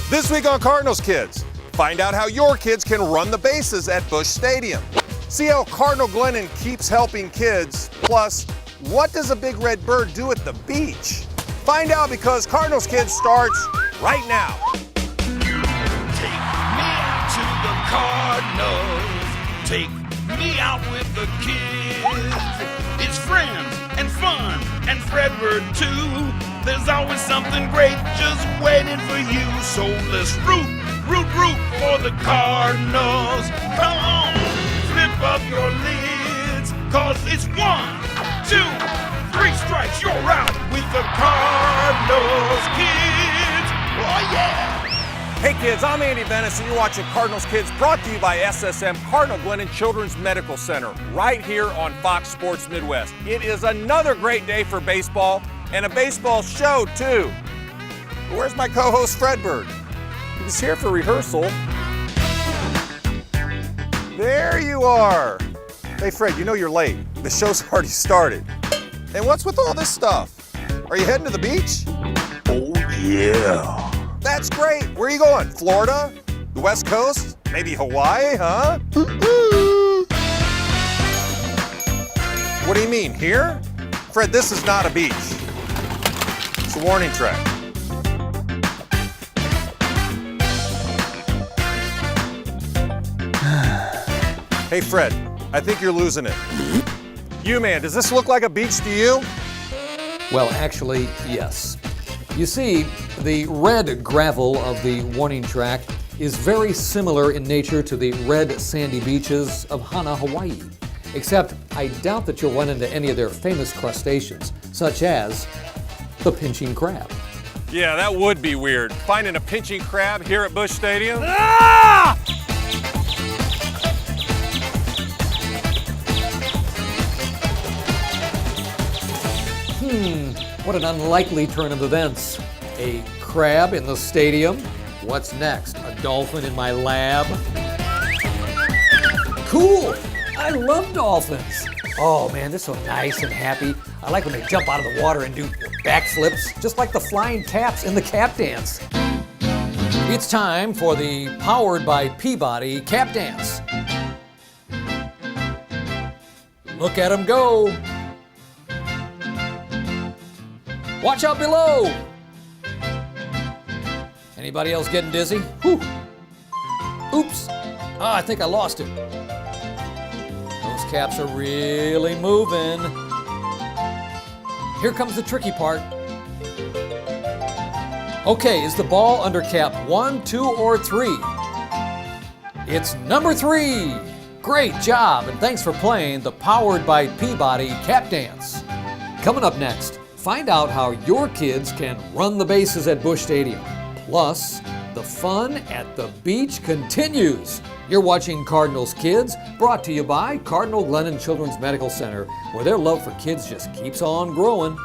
This week on Cardinals Kids, find out how your kids can run the bases at Busch Stadium. See how Cardinal Glennon keeps helping kids. Plus, what does a big red bird do at the beach? Find out because Cardinals Kids starts right now. Take me out to the Cardinals. Take me out with the kids. It's friends and fun and Fredbird too. There's always something great just waiting for you. So let's root for the Cardinals. Come on, flip up your lids, 'cause it's 1, 2, 3 strikes, you're out with the Cardinals Kids. Oh yeah! Hey kids, I'm Andy Venice and you're watching Cardinals Kids, brought to you by SSM Cardinal Glennon Children's Medical Center, right here on Fox Sports Midwest. It is another great day for baseball, and a baseball show too. Where's my co-host Fredbird? He was here for rehearsal. There you are. Hey Fred, you know you're late. The show's already started. And what's with all this stuff? Are you heading to the beach? Oh yeah! That's great. Where are you going? Florida? The West Coast? Maybe Hawaii, huh? What do you mean, here? Fred, this is not a beach. It's a warning track. Hey Fred, I think you're losing it. You man, does this look like a beach to you? Well, actually, yes. You see, the red gravel of the warning track is very similar in nature to the red sandy beaches of Hana, Hawaii. Except I doubt that you'll run into any of their famous crustaceans, such as the pinching crab. Yeah, that would be weird. Finding a pinching crab here at Busch Stadium? Ah! What an unlikely turn of events. A crab in the stadium? What's next? A dolphin in my lab? Cool! I love dolphins. Oh man, they're so nice and happy. I like when they jump out of the water and do backflips, just like the flying caps in the cap dance. It's time for the Powered by Peabody cap dance. Look at them go. Watch out below! Anybody else getting dizzy? Whew. Oops! Ah, I think I lost it. Those caps are really moving. Here comes the tricky part. Okay, is the ball under cap 1, 2, or 3? It's number 3! Great job, and thanks for playing the Powered by Peabody cap dance. Coming up next, find out how your kids can run the bases at Busch Stadium. Plus, the fun at the beach continues. You're watching Cardinals Kids, brought to you by Cardinal Glennon Children's Medical Center, where their love for kids just keeps on growing.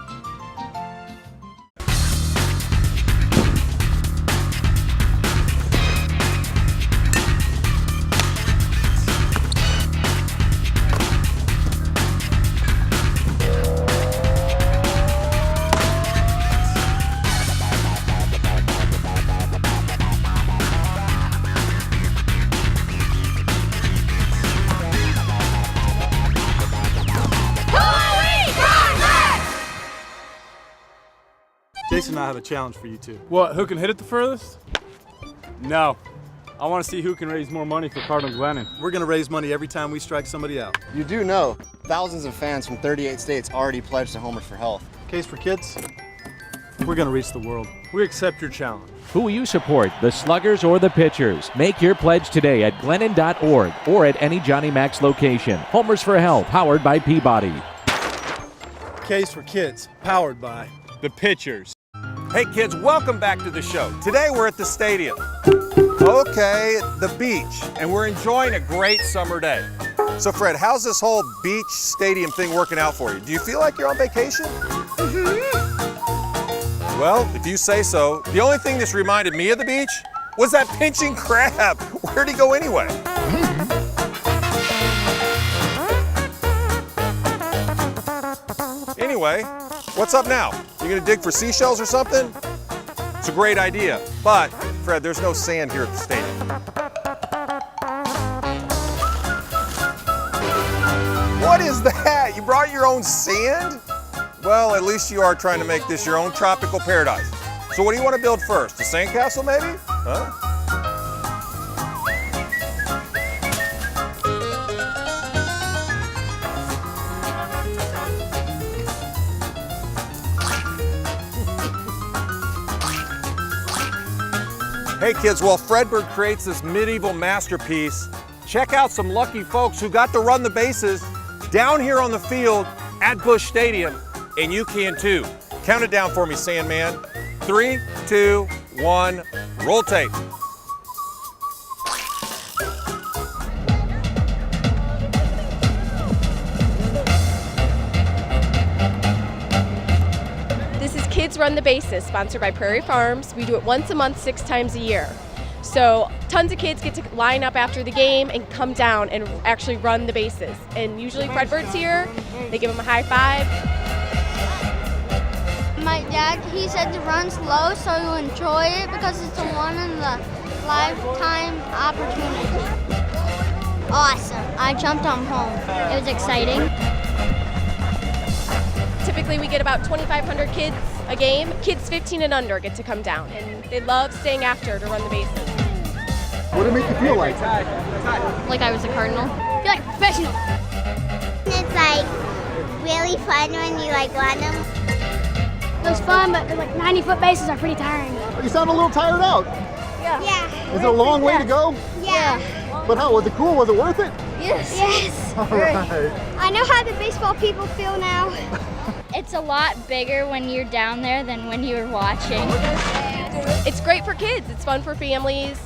Jason and I have a challenge for you two. What, who can hit it the furthest? No. I want to see who can raise more money for Cardinal Glennon. We're going to raise money every time we strike somebody out. You do know, thousands of fans from 38 states already pledged to Homers for Health. Case for kids, we're going to reach the world. We accept your challenge. Who will you support, the sluggers or the pitchers? Make your pledge today at glennon.org or at any Johnny Max location. Homers for Health, powered by Peabody. Case for kids, powered by The pitchers. Hey kids, welcome back to the show. Today we're at the stadium. Okay, the beach, and we're enjoying a great summer day. So Fred, how's this whole beach stadium thing working out for you? Do you feel like you're on vacation? Well, if you say so. The only thing that's reminded me of the beach was that pinching crab. Where'd he go anyway? Anyway, what's up now? You gonna dig for seashells or something? It's a great idea, but Fred, there's no sand here at the stadium. What is that? You brought your own sand? Well, at least you are trying to make this your own tropical paradise. So what do you want to build first? A sandcastle maybe? Huh? Hey kids, while Fredbird creates this medieval masterpiece, check out some lucky folks who got to run the bases down here on the field at Busch Stadium, and you can too. Count it down for me, Sandman. 3, 2, 1, roll tape. This is Kids Run the Bases, sponsored by Prairie Farms. We do it once a month, 6 times a year. So tons of kids get to line up after the game and come down and actually run the bases. And usually Fredbird's here, they give them a high five. My dad, he said to run slow so you'll enjoy it because it's a one-in-a-lifetime opportunity. Awesome. I jumped on home. It was exciting. Typically we get about 2,500 kids a game. Kids 15 and under get to come down, and they love staying after to run the bases. What did it make you feel like? Like I was a Cardinal. You're like professional. It's like really fun when you like run them. It was fun, but the 90-foot bases are pretty tiring. You sound a little tired out. Yeah. Is it a long way to go? Yeah. But how, was it cool? Was it worth it? Yes. Yes. All right. I know how the baseball people feel now. It's a lot bigger when you're down there than when you're watching. It's great for kids. It's fun for families.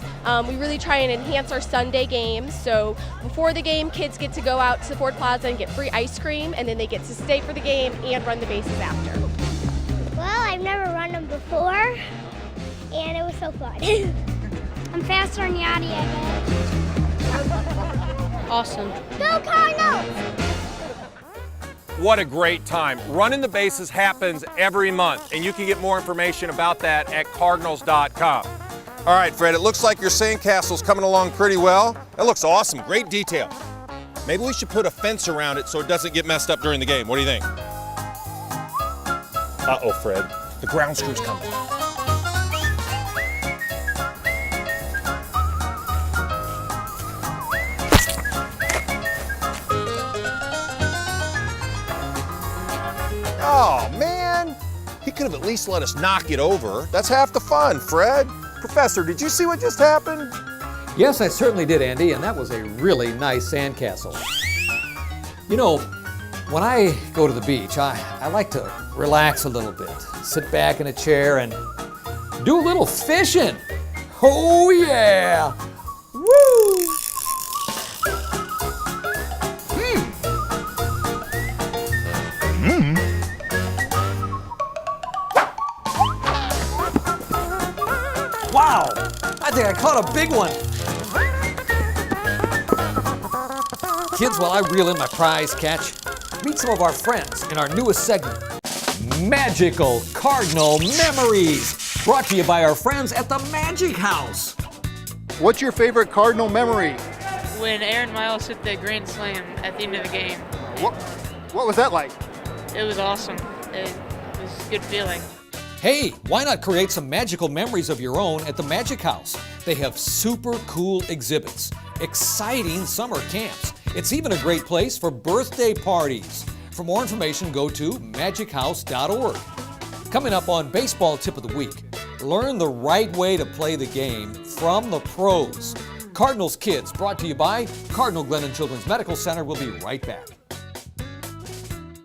We really try and enhance our Sunday games. So before the game, kids get to go out to the Ford Plaza and get free ice cream, and then they get to stay for the game and run the bases after. Well, I've never run them before, and it was so fun. I'm faster than Yachty, I bet. Awesome. Go Cardinals! What a great time. Running the bases happens every month, and you can get more information about that at cardinals.com. All right, Fred, it looks like your sandcastle's coming along pretty well. That looks awesome, great detail. Maybe we should put a fence around it so it doesn't get messed up during the game. What do you think? Uh-oh, Fred, the ground screw's coming. Oh, man. He could have at least let us knock it over. That's half the fun, Fred. Professor, did you see what just happened? Yes, I certainly did, Andy, and that was a really nice sandcastle. You know, when I go to the beach, I like to relax a little bit, sit back in a chair and do a little fishing. Oh, yeah. Woo! Wow, I think I caught a big one. Kids, while I reel in my prize catch, meet some of our friends in our newest segment, Magical Cardinal Memories, brought to you by our friends at the Magic House. What's your favorite Cardinal memory? When Aaron Miles hit the grand slam at the end of the game. What was that like? It was awesome. It was a good feeling. Hey, why not create some magical memories of your own at the Magic House? They have super cool exhibits, exciting summer camps. It's even a great place for birthday parties. For more information, go to magichouse.org. Coming up on Baseball Tip of the Week, learn the right way to play the game from the pros. Cardinals Kids, brought to you by Cardinal Glennon Children's Medical Center. We'll be right back.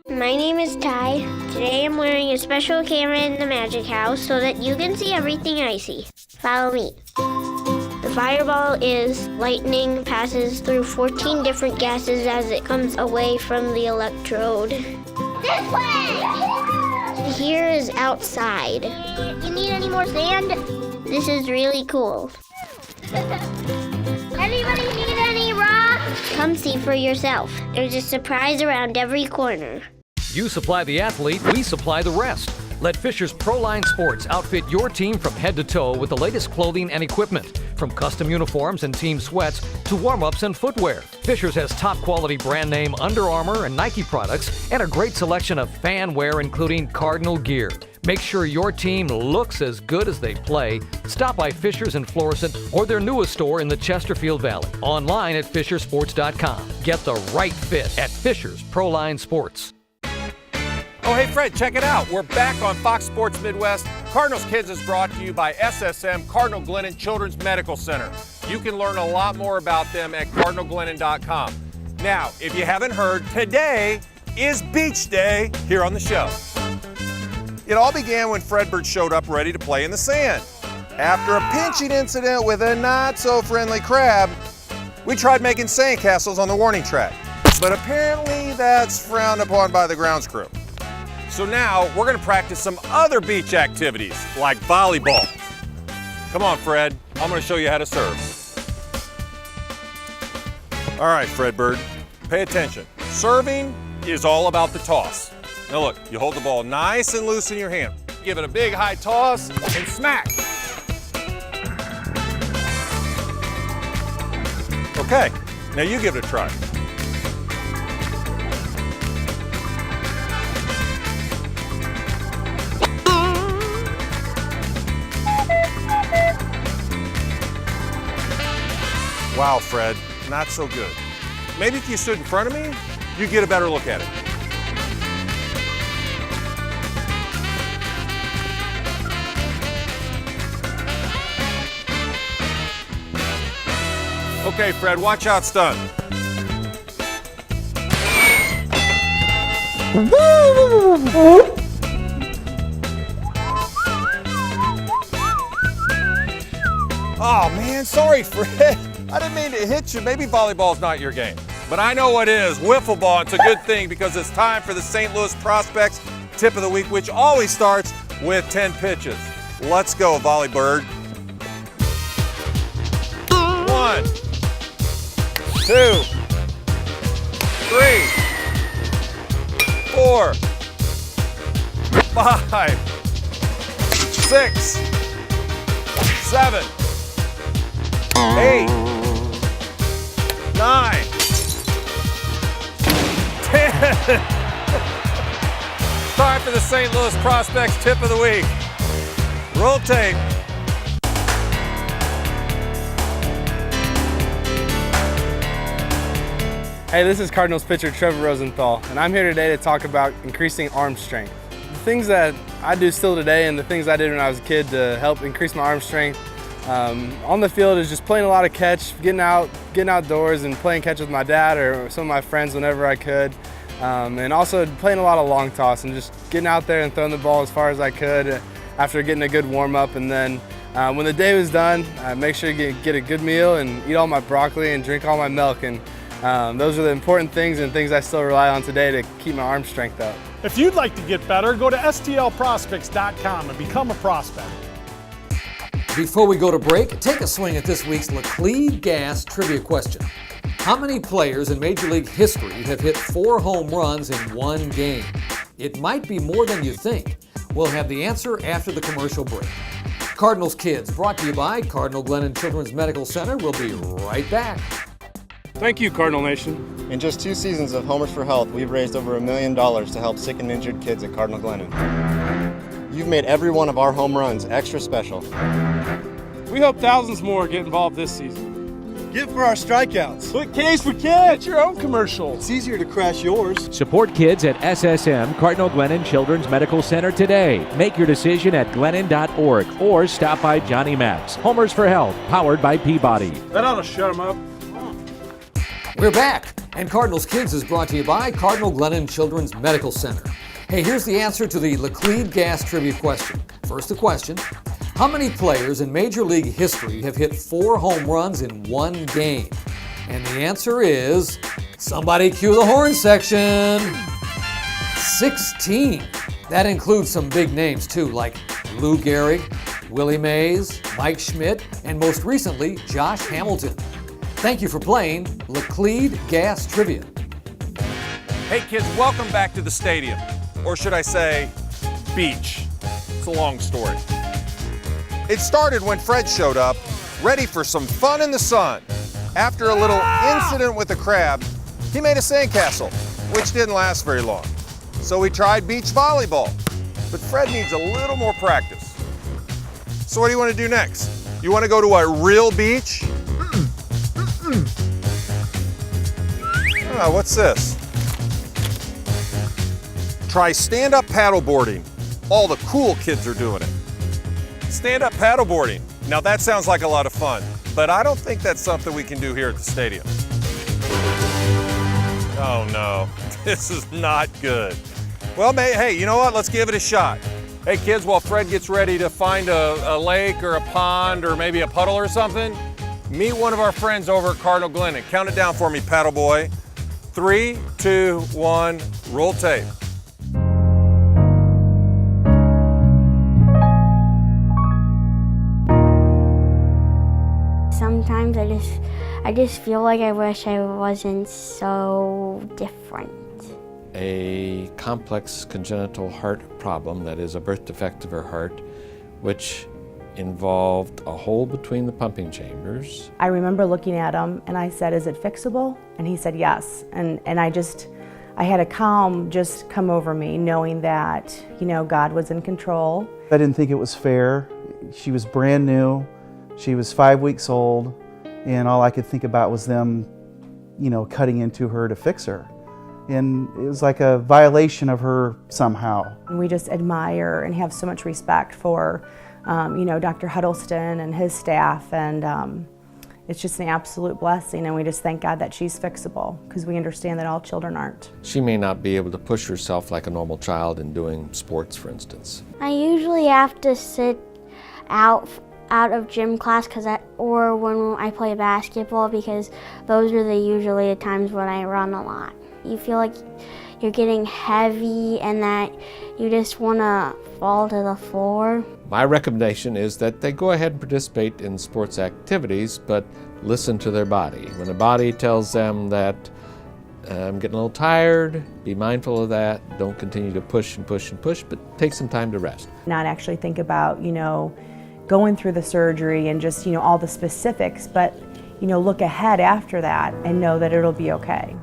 My name is Ty. Today I'm wearing a special camera in the Magic House so that you can see everything I see. Follow me. The fireball is lightning passes through 14 different gases as it comes away from the electrode. This way! Here is outside. You need any more sand? This is really cool. Anybody need any rocks? Come see for yourself. There's a surprise around every corner. You supply the athlete, we supply the rest. Let Fisher's Proline Sports outfit your team from head to toe with the latest clothing and equipment, from custom uniforms and team sweats to warm-ups and footwear. Fisher's has top-quality brand name Under Armour and Nike products and a great selection of fan wear, including Cardinal gear. Make sure your team looks as good as they play. Stop by Fisher's in Florissant or their newest store in the Chesterfield Valley. Online at fishersports.com. Get the right fit at Fisher's Proline Sports. Oh, hey, Fred, check it out. We're back on Fox Sports Midwest. Cardinals Kids is brought to you by SSM Cardinal Glennon Children's Medical Center. You can learn a lot more about them at cardinalglennon.com. Now, if you haven't heard, today is Beach Day here on the show. It all began when Fredbird showed up ready to play in the sand. After a pinching incident with a not-so-friendly crab, we tried making sandcastles on the warning track. But apparently that's frowned upon by the grounds crew. So now we're gonna practice some other beach activities, like volleyball. Come on, Fred, I'm gonna show you how to serve. All right, Fredbird, pay attention. Serving is all about the toss. Now look, you hold the ball nice and loose in your hand. Give it a big high toss and smack. Okay, now you give it a try. Wow, Fred, not so good. Maybe if you stood in front of me, you'd get a better look at it. Okay, Fred, watch how it's done. Oh man, sorry, Fred. I didn't mean to hit you. Maybe volleyball's not your game. But I know what is. Wiffle ball. It's a good thing because it's time for the St. Louis Prospects Tip of the Week, which always starts with 10 pitches. Let's go, Volleybird. 1, 2, 3, 4, 5, 6, 7, 8, 9, 10. Time for the St. Louis Prospects Tip of the Week. Roll tape. Hey, this is Cardinals pitcher Trevor Rosenthal, and I'm here today to talk about increasing arm strength. The things that I do still today and the things I did when I was a kid to help increase my arm strength on the field is just playing a lot of catch, getting outdoors and playing catch with my dad or some of my friends whenever I could. And also playing a lot of long toss and just getting out there and throwing the ball as far as I could after getting a good warm up. And then when the day was done, I make sure to get a good meal and eat all my broccoli and drink all my milk. And those are the important things and things I still rely on today to keep my arm strength up. If you'd like to get better, go to stlprospects.com and become a prospect. Before we go to break, take a swing at this week's Laclede Gas trivia question. How many players in Major League history have hit 4 home runs in one game? It might be more than you think. We'll have the answer after the commercial break. Cardinals Kids, brought to you by Cardinal Glennon Children's Medical Center. We'll be right back. Thank you, Cardinal Nation. In just 2 seasons of Homers for Health, we've raised over $1 million to help sick and injured kids at Cardinal Glennon. You've made every one of our home runs extra special. We hope thousands more get involved this season. Get for our strikeouts. Put K's for kids, your own commercial. It's easier to crash yours. Support kids at SSM Cardinal Glennon Children's Medical Center today. Make your decision at glennon.org or stop by Johnny Mac's. Homers for Health, powered by Peabody. That ought to shut them up. We're back, and Cardinals Kids is brought to you by Cardinal Glennon Children's Medical Center. Hey, here's the answer to the Laclede Gas trivia question. First the question, how many players in Major League history have hit 4 home runs in one game? And the answer is, somebody cue the horn section, 16. That includes some big names too, like Lou Gehrig, Willie Mays, Mike Schmidt, and most recently, Josh Hamilton. Thank you for playing Laclede Gas Trivia. Hey kids, welcome back to the stadium. Or should I say, beach. It's a long story. It started when Fred showed up, ready for some fun in the sun. After a little incident with a crab, he made a sandcastle, which didn't last very long. So we tried beach volleyball, but Fred needs a little more practice. So what do you want to do next? You want to go to a real beach? What's this? Try stand-up paddleboarding. All the cool kids are doing it. Stand-up paddleboarding. Now that sounds like a lot of fun, but I don't think that's something we can do here at the stadium. Oh no, this is not good. Well, hey, you know what? Let's give it a shot. Hey kids, while Fred gets ready to find a lake or a pond or maybe a puddle or something, meet one of our friends over at Cardinal Glennon. Count it down for me, paddle boy. 3, 2, 1, roll tape. Sometimes I just feel like I wish I wasn't so different. A complex congenital heart problem, that is a birth defect of her heart, which involved a hole between the pumping chambers. I remember looking at him and I said, "Is it fixable?" And he said yes. And I had a calm just come over me, knowing that, God was in control. I didn't think it was fair. She was brand new. She was 5 weeks old, and all I could think about was them, cutting into her to fix her. And it was like a violation of her somehow. And we just admire and have so much respect for, Dr. Huddleston and his staff, and it's just an absolute blessing, and we just thank God that she's fixable, because we understand that all children aren't. She may not be able to push herself like a normal child in doing sports, for instance. I usually have to sit out of gym class or when I play basketball, because those are usually the times when I run a lot. You feel like you're getting heavy and that you just want to fall to the floor. My recommendation is that they go ahead and participate in sports activities, but listen to their body. When the body tells them that I'm getting a little tired, be mindful of that. Don't continue to push and push and push, but take some time to rest. Not actually think about, going through the surgery and just, all the specifics, but, look ahead after that and know that it'll be okay.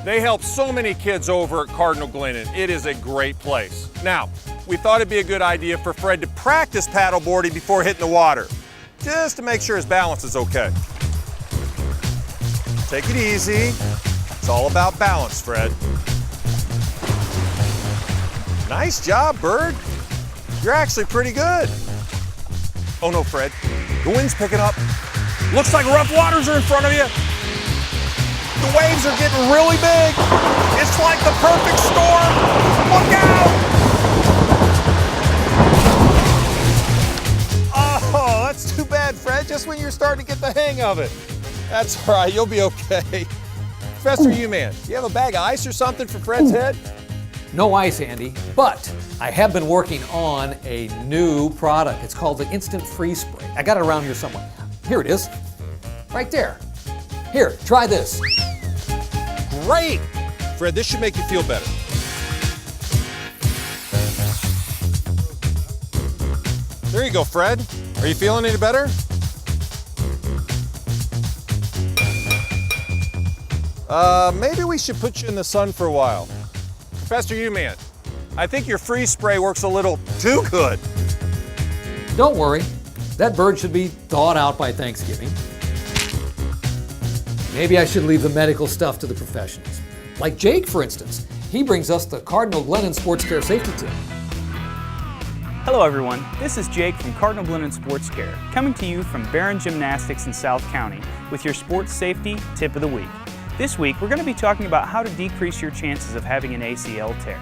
They help so many kids over at Cardinal Glennon. It is a great place. Now, we thought it'd be a good idea for Fred to practice paddleboarding before hitting the water, just to make sure his balance is okay. Take it easy. It's all about balance, Fred. Nice job, Bird. You're actually pretty good. Oh no, Fred, the wind's picking up. Looks like rough waters are in front of you. The waves are getting really big. It's like the perfect storm. Look out! Oh, that's too bad, Fred, just when you're starting to get the hang of it. That's all right, you'll be okay. Professor U-Man, do you have a bag of ice or something for Fred's head? No ice, Andy, but I have been working on a new product. It's called the Instant Freeze Spray. I got it around here somewhere. Here it is, right there. Here, try this. Great! Fred, this should make you feel better. There you go, Fred. Are you feeling any better? Maybe we should put you in the sun for a while. Professor U-Man, I think your freeze spray works a little too good. Don't worry, that bird should be thawed out by Thanksgiving. Maybe I should leave the medical stuff to the professionals. Like Jake, for instance. He brings us the Cardinal Glennon Sports Care Safety Tip. Hello everyone, this is Jake from Cardinal Glennon Sports Care, coming to you from Barron Gymnastics in South County with your sports safety tip of the week. This week we're going to be talking about how to decrease your chances of having an ACL tear.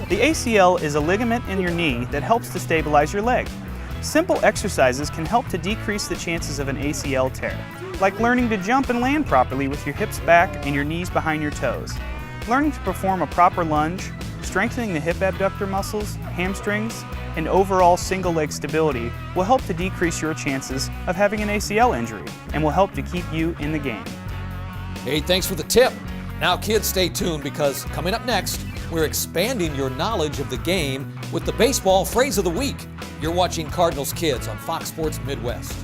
The ACL is a ligament in your knee that helps to stabilize your leg. Simple exercises can help to decrease the chances of an ACL tear, like learning to jump and land properly with your hips back and your knees behind your toes. Learning to perform a proper lunge, strengthening the hip abductor muscles, hamstrings, and overall single leg stability will help to decrease your chances of having an ACL injury and will help to keep you in the game. Hey, thanks for the tip. Now kids, stay tuned because coming up next, We're expanding your knowledge of the game with the baseball phrase of the week. You're watching Cardinals Kids on Fox Sports Midwest.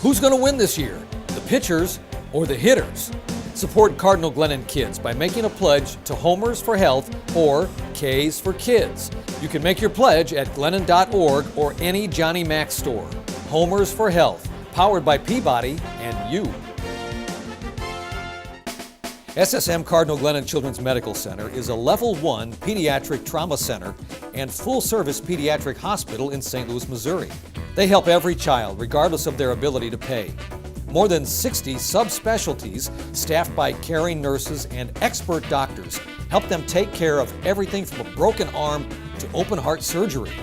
Who's going to win this year? The pitchers or the hitters? Support Cardinal Glennon Kids by making a pledge to Homers for Health or K's for Kids. You can make your pledge at Glennon.org or any Johnny Mac store. Homers for Health, powered by Peabody and you. SSM Cardinal Glennon Children's Medical Center is a Level 1 pediatric trauma center and full-service pediatric hospital in St. Louis, Missouri. They help every child, regardless of their ability to pay. More than 60 subspecialties staffed by caring nurses and expert doctors help them take care of everything from a broken arm to open heart surgery.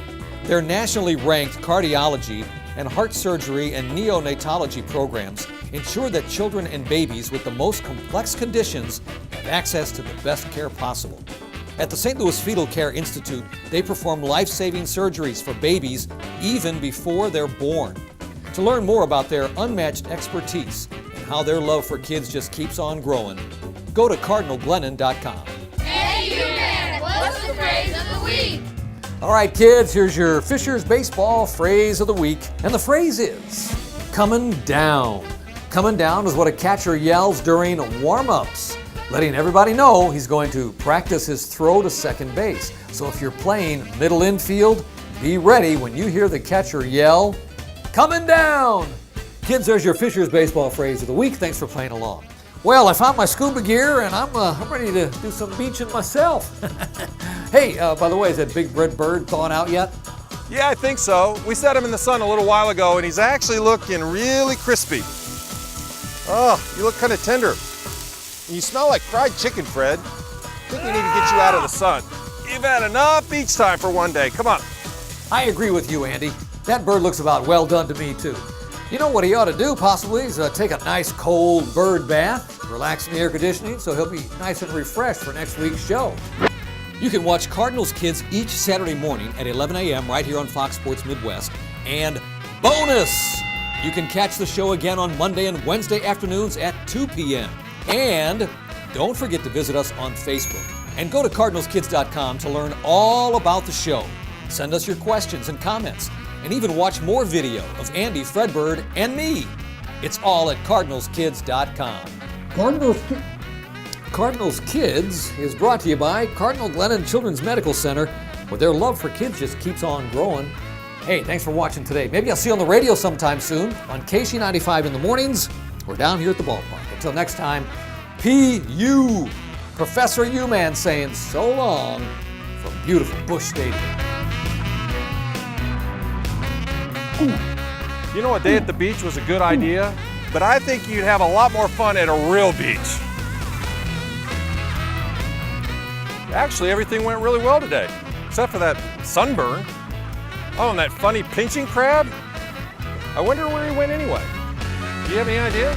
Their nationally ranked cardiology and heart surgery and neonatology programs ensure that children and babies with the most complex conditions have access to the best care possible. At the St. Louis Fetal Care Institute, they perform life-saving surgeries for babies even before they're born. To learn more about their unmatched expertise and how their love for kids just keeps on growing, go to cardinalglennon.com. Hey, you man, what's the phrase of the week? All right, kids, here's your Fisher's Baseball phrase of the week. And the phrase is, coming down. Coming down is what a catcher yells during warm-ups, letting everybody know he's going to practice his throw to second base. So if you're playing middle infield, be ready when you hear the catcher yell, coming down. Kids, there's your Fisher's Baseball phrase of the week. Thanks for playing along. Well, I found my scuba gear and I'm ready to do some beaching myself. Hey, by the way, is that big Fredbird thawing out yet? Yeah, I think so. We set him in the sun a little while ago and he's actually looking really crispy. Oh, you look kind of tender. And you smell like fried chicken, Fred. I think we need to get you out of the sun. You've had enough beach time for one day. Come on. I agree with you, Andy. That bird looks about well done to me, too. You know what he ought to do, possibly, is take a nice cold bird bath, relax in the air conditioning, so he'll be nice and refreshed for next week's show. You can watch Cardinals Kids each Saturday morning at 11 a.m. right here on Fox Sports Midwest. And bonus! You can catch the show again on Monday and Wednesday afternoons at 2 p.m. And don't forget to visit us on Facebook. And go to cardinalskids.com to learn all about the show. Send us your questions and comments, and even watch more video of Andy, Fredbird, and me. It's all at cardinalskids.com. Cardinals Kids is brought to you by Cardinal Glennon Children's Medical Center, where their love for kids just keeps on growing. Hey, thanks for watching today. Maybe I'll see you on the radio sometime soon on KC95 in the mornings or down here at the ballpark. Until next time, P.U. Professor U-Man saying so long from beautiful Busch Stadium. You know, a day at the beach was a good idea, but I think you'd have a lot more fun at a real beach. Actually, everything went really well today, except for that sunburn. Oh, and that funny pinching crab? I wonder where he went anyway. Do you have any idea?